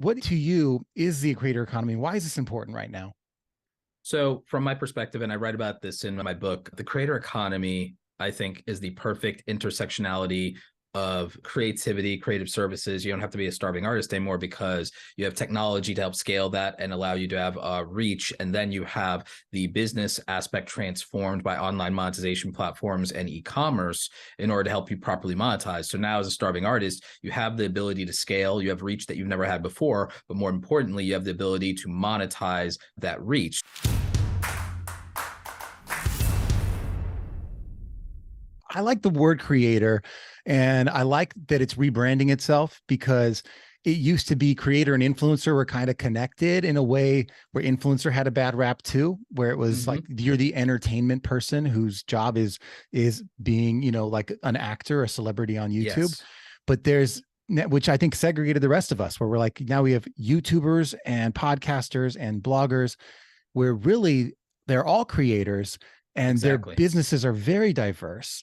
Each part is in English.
What to you is the creator economy? Why is this important right now? So from my perspective, and I write about this in my book, the creator economy, I think, is the perfect intersectionality of creativity, creative services. You don't have to be a starving artist anymore because you have technology to help scale that and allow you to have reach. And then you have the business aspect transformed by online monetization platforms and e-commerce in order to help you properly monetize. So now as a starving artist, you have the ability to scale, you have reach that you've never had before, but more importantly, you have the ability to monetize that reach. I like the word creator, and I like that it's rebranding itself because it used to be creator and influencer were kind of connected in a way where influencer had a bad rap too, where it was like you're the entertainment person whose job is being, like an actor, a celebrity on YouTube. Yes. But there's which I think segregated the rest of us, where we're like, now we have YouTubers and podcasters and bloggers, where really they're all creators and their Exactly. businesses are very diverse.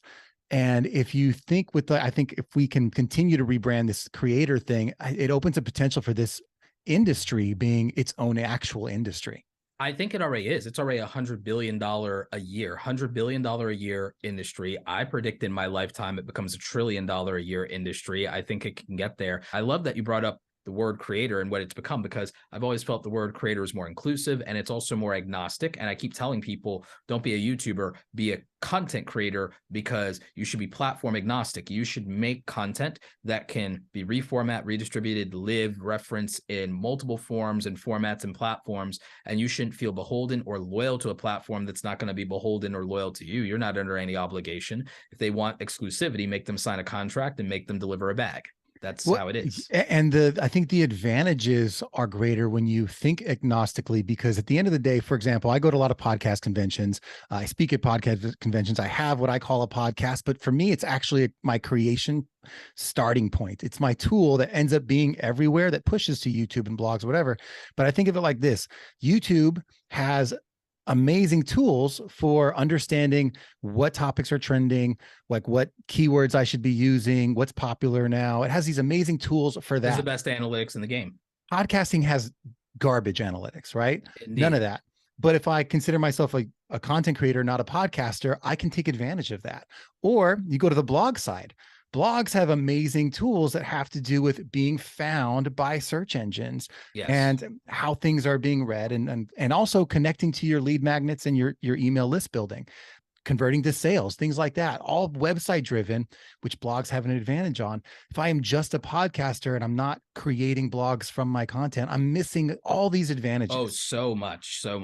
And if you think I think if we can continue to rebrand this creator thing, it opens a potential for this industry being its own actual industry. I think it already is. It's already $100 billion a year, $100 billion a year industry. I predict in my lifetime it becomes $1 trillion a year industry. I think it can get there. I love that you brought up the word creator and what it's become, because I've always felt the word creator is more inclusive and it's also more agnostic. And I keep telling people, don't be a YouTuber, be a content creator, because you should be platform agnostic. You should make content that can be reformat, redistributed, live, reference in multiple forms and formats and platforms. And you shouldn't feel beholden or loyal to a platform that's not going to be beholden or loyal to you. You're not under any obligation. If they want exclusivity, make them sign a contract and make them deliver a bag. That's how it is. And I think the advantages are greater when you think agnostically, because at the end of the day, for example, I go to a lot of podcast conventions. I speak at podcast conventions. I have what I call a podcast, but for me, it's actually my creation starting point. It's my tool that ends up being everywhere, that pushes to YouTube and blogs, whatever. But I think of it like this: YouTube has amazing tools for understanding what topics are trending, like what keywords I should be using, what's popular now. It has these amazing tools for that. It's the best analytics in the game. Podcasting has garbage analytics, right? Indeed. None of that. But if I consider myself a content creator, not a podcaster, I can take advantage of that. Or you go to the blog side. Blogs have amazing tools that have to do with being found by search engines. Yes. And how things are being read, and also connecting to your lead magnets and your email list building, converting to sales, things like that, all website driven, which blogs have an advantage on. If I am just a podcaster and I'm not creating blogs from my content, I'm missing all these advantages. Oh, so much so.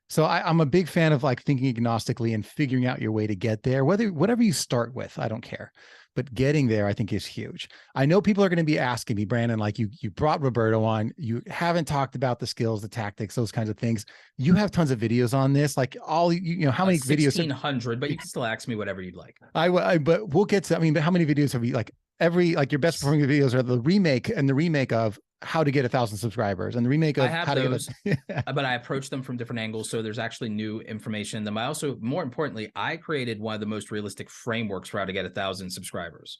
So I'm a big fan of like thinking agnostically and figuring out your way to get there, whatever you start with, I don't care. But getting there, I think, is huge. I know people are going to be asking me, Brandon, like you brought Roberto on, you haven't talked about the skills, the tactics, those kinds of things. You have tons of videos on this, like how many videos? 1,600, but you can still ask me whatever you'd like. But we'll get to, but how many videos have you, like your best performing videos are the remake of how to get 1,000 subscribers and the remake of how those, to get but I approach them from different angles. So there's actually new information in them. I also, more importantly, I created one of the most realistic frameworks for how to get 1,000 subscribers.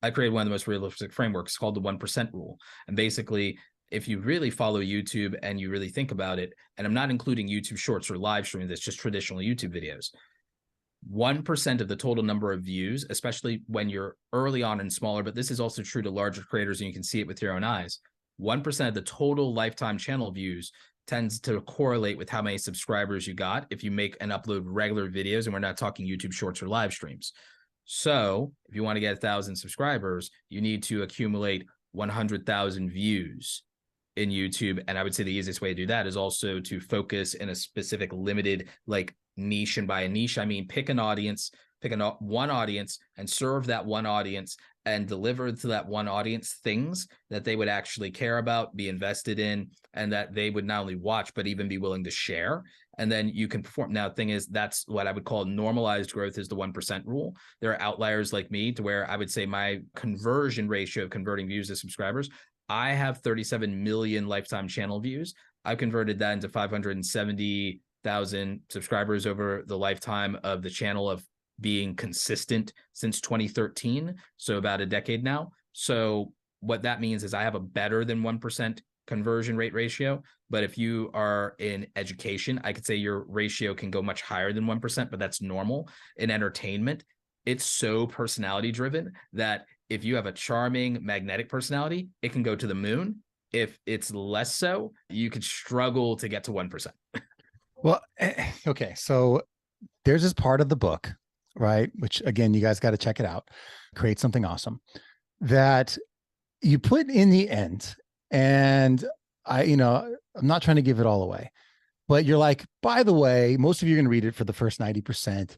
I created one of the most realistic frameworks called the 1% rule. And basically, if you really follow YouTube and you really think about it, and I'm not including YouTube shorts or live streaming, that's just traditional YouTube videos, 1% of the total number of views, especially when you're early on and smaller, but this is also true to larger creators and you can see it with your own eyes, 1% of the total lifetime channel views tends to correlate with how many subscribers you got if you make and upload regular videos, and we're not talking YouTube shorts or live streams. So if you want to get 1,000 subscribers, you need to accumulate 100,000 views in YouTube. And I would say the easiest way to do that is also to focus in a specific limited niche. And by a niche, I mean pick one audience and serve that one audience and deliver to that one audience things that they would actually care about, be invested in, and that they would not only watch, but even be willing to share. And then you can perform. Now, the thing is, that's what I would call normalized growth, is the 1% rule. There are outliers like me to where I would say my conversion ratio of converting views to subscribers, I have 37 million lifetime channel views. I've converted that into 570,000 subscribers over the lifetime of the channel of being consistent since 2013. So about a decade now. So what that means is I have a better than 1% conversion rate ratio. But if you are in education, I could say your ratio can go much higher than 1%, but that's normal. In entertainment, it's so personality driven that if you have a charming, magnetic personality, it can go to the moon. If it's less so, you could struggle to get to 1%. Well, okay. So there's this part of the book, right? Which again, you guys got to check it out. Create something awesome that you put in the end. And I'm not trying to give it all away, but you're like, by the way, most of you are going to read it for the first 90%.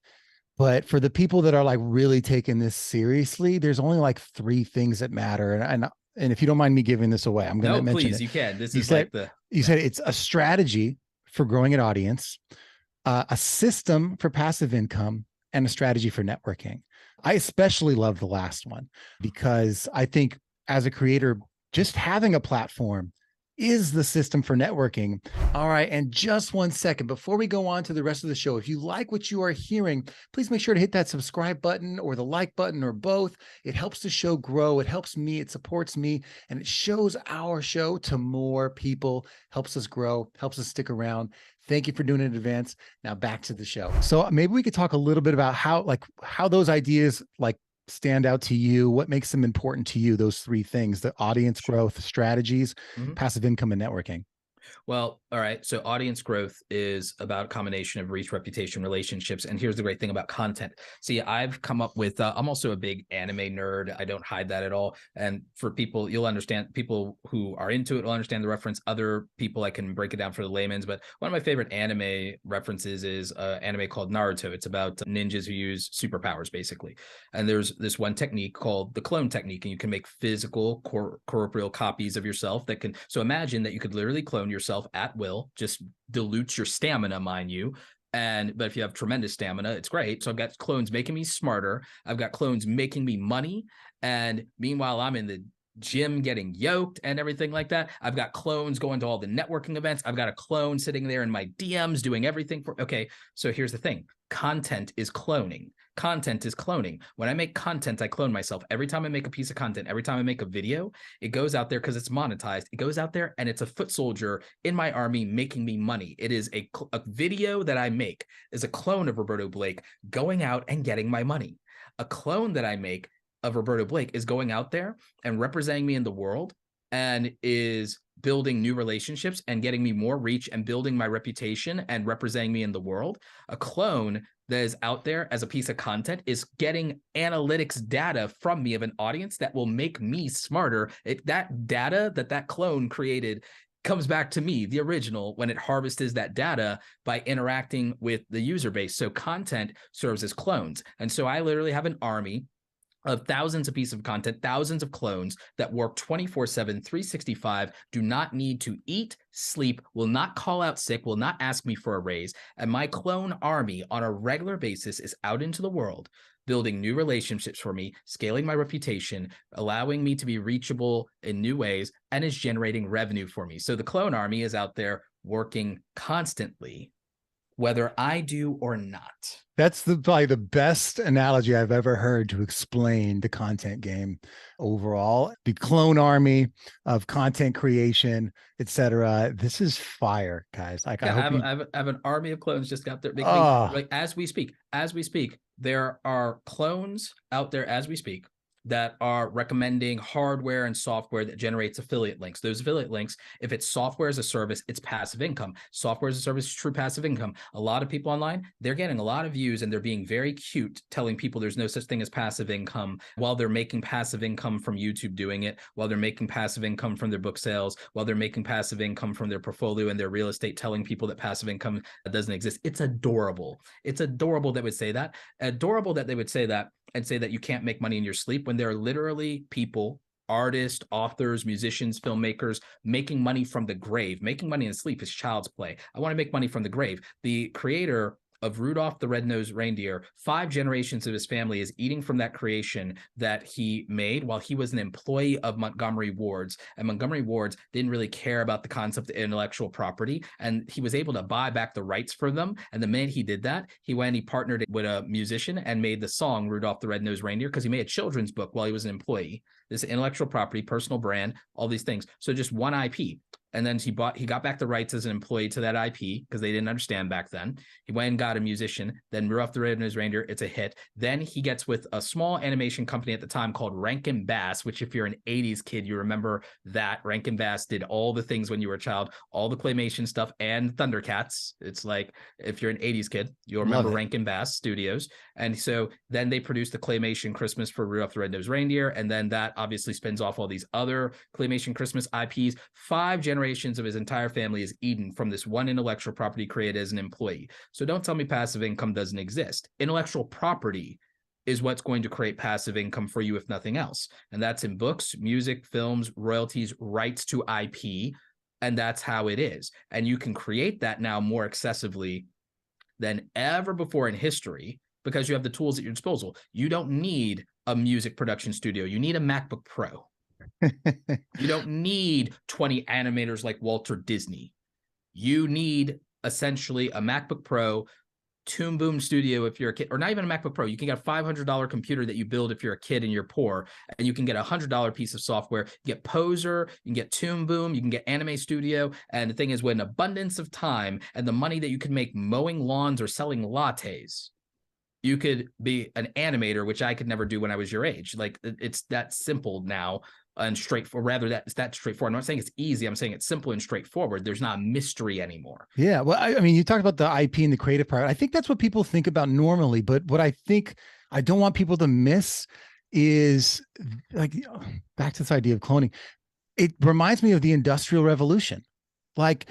But for the people that are like really taking this seriously, there's only like 3 things that matter. And if you don't mind me giving this away, I'm going to mention it. You can. You said it's a strategy for growing an audience, a system for passive income, and a strategy for networking. I especially love the last one because I think as a creator, just having a platform is the system for networking. All right. And just 1 second before we go on to the rest of the show, if you like what you are hearing, please make sure to hit that subscribe button or the like button or both. It helps the show grow. It helps me. It supports me, and it shows our show to more people, helps us grow, helps us stick around. Thank you for doing it in advance. Now back to the show. So maybe we could talk a little bit about how those ideas stand out to you. What makes them important to you? Those 3 things: the audience growth, strategies, passive income, and networking. Well, all right. So audience growth is about a combination of reach, reputation, relationships. And here's the great thing about content. See, I've come up with, I'm also a big anime nerd. I don't hide that at all. And for people, you'll understand, people who are into it will understand the reference. Other people, I can break it down for the layman's. But one of my favorite anime references is an anime called Naruto. It's about ninjas who use superpowers, basically. And there's this one technique called the clone technique. And you can make physical, corporeal copies of yourself that can, so imagine that you could literally clone yourself at will, just dilutes your stamina, mind you. But if you have tremendous stamina, it's great. So I've got clones making me smarter. I've got clones making me money. And meanwhile, I'm in the gym getting yoked and everything like that. I've got clones going to all the networking events. I've got a clone sitting there in my DMs doing everything for, okay. So here's the thing. Content is cloning. Content is cloning. When I make content, I clone myself. Every time I make a piece of content, every time I make a video, it goes out there because it's monetized. It goes out there and it's a foot soldier in my army making me money. It is a video that I make is a clone of Roberto Blake going out and getting my money. A clone that I make of Roberto Blake is going out there and representing me in the world and is building new relationships and getting me more reach and building my reputation and representing me in the world. A clone that is out there as a piece of content is getting analytics data from me of an audience that will make me smarter. That data that clone created comes back to me, the original, when it harvests that data by interacting with the user base. So content serves as clones. And so I literally have an army of thousands of pieces of content, thousands of clones that work 24/7, 365, do not need to eat, sleep, will not call out sick, will not ask me for a raise. And my clone army on a regular basis is out into the world, building new relationships for me, scaling my reputation, allowing me to be reachable in new ways, and is generating revenue for me. So the clone army is out there working constantly, whether I do or not. That's probably the best analogy I've ever heard to explain the content game overall. The clone army of content creation, etc. This is fire, guys. Like, yeah, I have an army of clones just got there. Like as we speak, there are clones out there as we speak that are recommending hardware and software that generates affiliate links. Those affiliate links, if it's software as a service, it's passive income. Software as a service is true passive income. A lot of people online, they're getting a lot of views and they're being very cute, telling people there's no such thing as passive income while they're making passive income from YouTube doing it, while they're making passive income from their book sales, while they're making passive income from their portfolio and their real estate, telling people that passive income doesn't exist. It's adorable. It's adorable that would say that. Adorable that they would say that and say that you can't make money in your sleep when there are literally people, artists, authors, musicians, filmmakers making money from the grave. Making money in sleep is child's play. I want to make money from the grave. The creator of Rudolph the Red-Nosed Reindeer, 5 generations of his family is eating from that creation that he made while he was an employee of Montgomery Ward's. And Montgomery Ward's didn't really care about the concept of intellectual property, and he was able to buy back the rights for them. And the minute he did that, he partnered with a musician and made the song Rudolph the Red-Nosed Reindeer because he made a children's book while he was an employee. This intellectual property, personal brand, all these things. So just one IP. And then he got back the rights as an employee to that IP because they didn't understand back then. He went and got a musician, then Rudolph the Red-Nosed Reindeer, it's a hit. Then he gets with a small animation company at the time called Rankin Bass, which if you're an 80s kid, you remember that Rankin Bass did all the things when you were a child, all the claymation stuff and Thundercats. It's like, if you're an 80s kid, you'll remember Rankin Bass Studios. And so then they produced the claymation Christmas for Rudolph the Red-Nosed Reindeer. And then that obviously spins off all these other claymation Christmas IPs. 5 generations of his entire family is eaten from this one intellectual property created as an employee. So don't tell me passive income doesn't exist. Intellectual property is what's going to create passive income for you, if nothing else. And that's in books, music, films, royalties, rights to IP. And that's how it is. And you can create that now more excessively than ever before in history because you have the tools at your disposal. You don't need a music production studio. You need a MacBook Pro. You don't need 20 animators like Walter Disney. You need essentially a MacBook Pro, Toon Boom Studio if you're a kid, or not even a MacBook Pro. You can get a $500 computer that you build if you're a kid and you're poor, and you can get a $100 piece of software. You get Poser, you can get Toon Boom, you can get Anime Studio. And the thing is, with an abundance of time and the money that you can make mowing lawns or selling lattes, you could be an animator, which I could never do when I was your age. Like, it's that simple now and straightforward. Rather, it's that straightforward. I'm not saying it's easy. I'm saying it's simple and straightforward. There's not a mystery anymore. Yeah. Well, I mean, you talked about the IP and the creative part. I think that's what people think about normally. But what I think I don't want people to miss is, like, back to this idea of cloning. It reminds me of the Industrial Revolution. Like,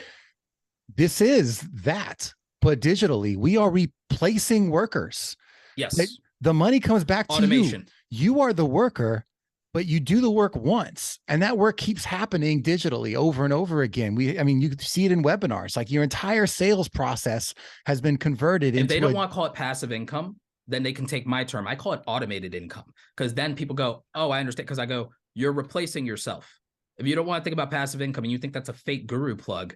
this is that, but digitally. We are replacing workers. Yes. Like, the money comes back to automation. You are the worker, but you do the work once, and that work keeps happening digitally over and over again. I mean, you see it in webinars. Like, your entire sales process has been converted into. If they don't want to call it passive income, then they can take my term. I call it automated income, because then people go, oh, I understand. Because I go, you're replacing yourself. If you don't want to think about passive income and you think that's a fake guru plug,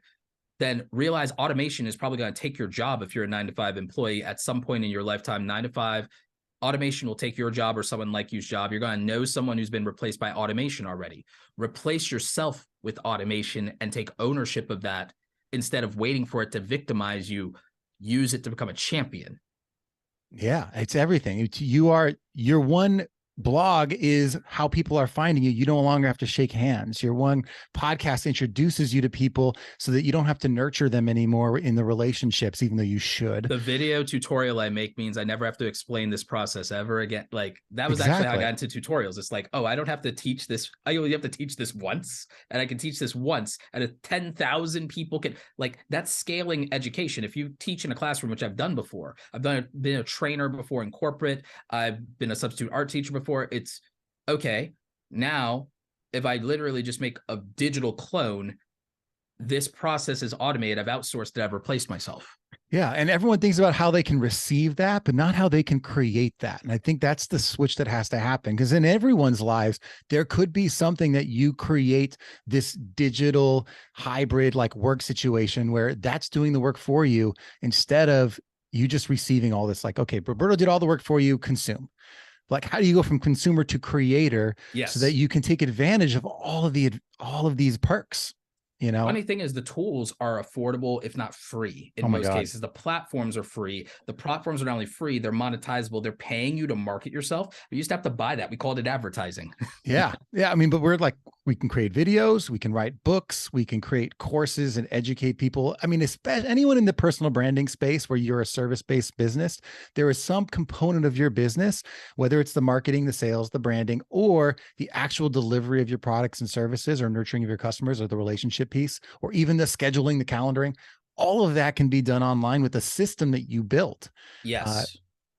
then realize automation is probably going to take your job if you're a 9-to-5 employee at some point in your lifetime. 9 to 5. Automation will take your job or someone like you's job. You're going to know someone who's been replaced by automation already. Replace yourself with automation and take ownership of that instead of waiting for it to victimize you. Use it to become a champion. Yeah, it's everything. Your one blog is how people are finding you. You no longer have to shake hands. Your one podcast introduces you to people so that you don't have to nurture them anymore in the relationships, even though you should. The video tutorial I make means I never have to explain this process ever again. Like, that was actually how I got into tutorials. It's like, oh, I don't have to teach this. I only have to teach this once, and I can teach this once, and 10,000 people can, like, that's scaling education. If you teach in a classroom, which I've done before, been a trainer before in corporate. I've been a substitute art teacher before. It's okay. Now, if I literally just make a digital clone, this process is automated. I've outsourced it. I've replaced myself. Yeah. And everyone thinks about how they can receive that, but not how they can create that. And I think that's the switch that has to happen, because in everyone's lives, there could be something that you create, this digital hybrid like work situation where that's doing the work for you instead of you just receiving all this. Like, okay, Roberto did all the work for you, consume. Like, how do you go from consumer to creator? Yes. So that you can take advantage of all of these perks? You know, funny thing is, the tools are affordable, if not free. In most cases, the platforms are free. The platforms are not only free, they're monetizable. They're paying you to market yourself. We used to have to buy that. We called it advertising. Yeah. I mean, but we're like, we can create videos, we can write books, we can create courses and educate people. I mean, especially anyone in the personal branding space where you're a service-based business, there is some component of your business, whether it's the marketing, the sales, the branding, or the actual delivery of your products and services, or nurturing of your customers, or the relationship piece, or even the scheduling, the calendaring. All of that can be done online with the system that you built. Yes.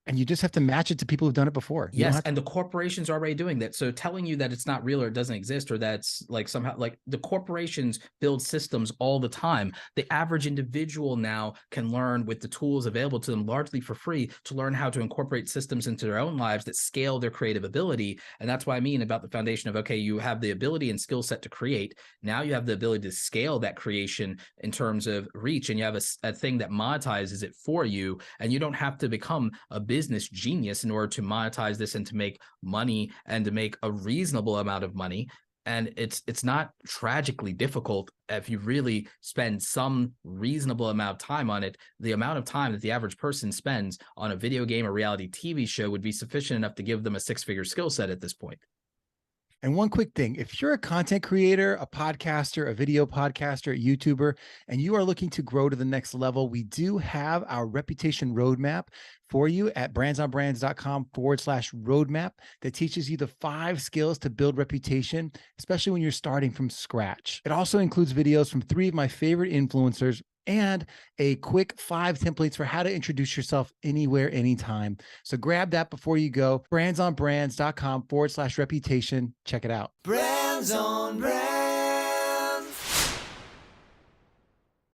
And you just have to match it to people who've done it before. Yes, and the corporations are already doing that. So telling you that it's not real or it doesn't exist, or that's like somehow, like, the corporations build systems all the time. The average individual now can learn with the tools available to them largely for free to learn how to incorporate systems into their own lives that scale their creative ability. And that's what I mean about the foundation of, okay, you have the ability and skill set to create. Now you have the ability to scale that creation in terms of reach, and you have a thing that monetizes it for you. And you don't have to become a business genius in order to monetize this and to make money and to make a reasonable amount of money. And it's not tragically difficult if you really spend some reasonable amount of time on it. The amount of time that the average person spends on a video game or reality TV show would be sufficient enough to give them a 6-figure skill set at this point. And one quick thing, if you're a content creator, a podcaster, a video podcaster, a YouTuber, and you are looking to grow to the next level, we do have our reputation roadmap for you at brandsonbrands.com/roadmap that teaches you the 5 skills to build reputation, especially when you're starting from scratch. It also includes videos from 3 of my favorite influencers and a quick 5 templates for how to introduce yourself anywhere, anytime. So grab that before you go. brandsonbrands.com/reputation. Check it out. Brands on Brands.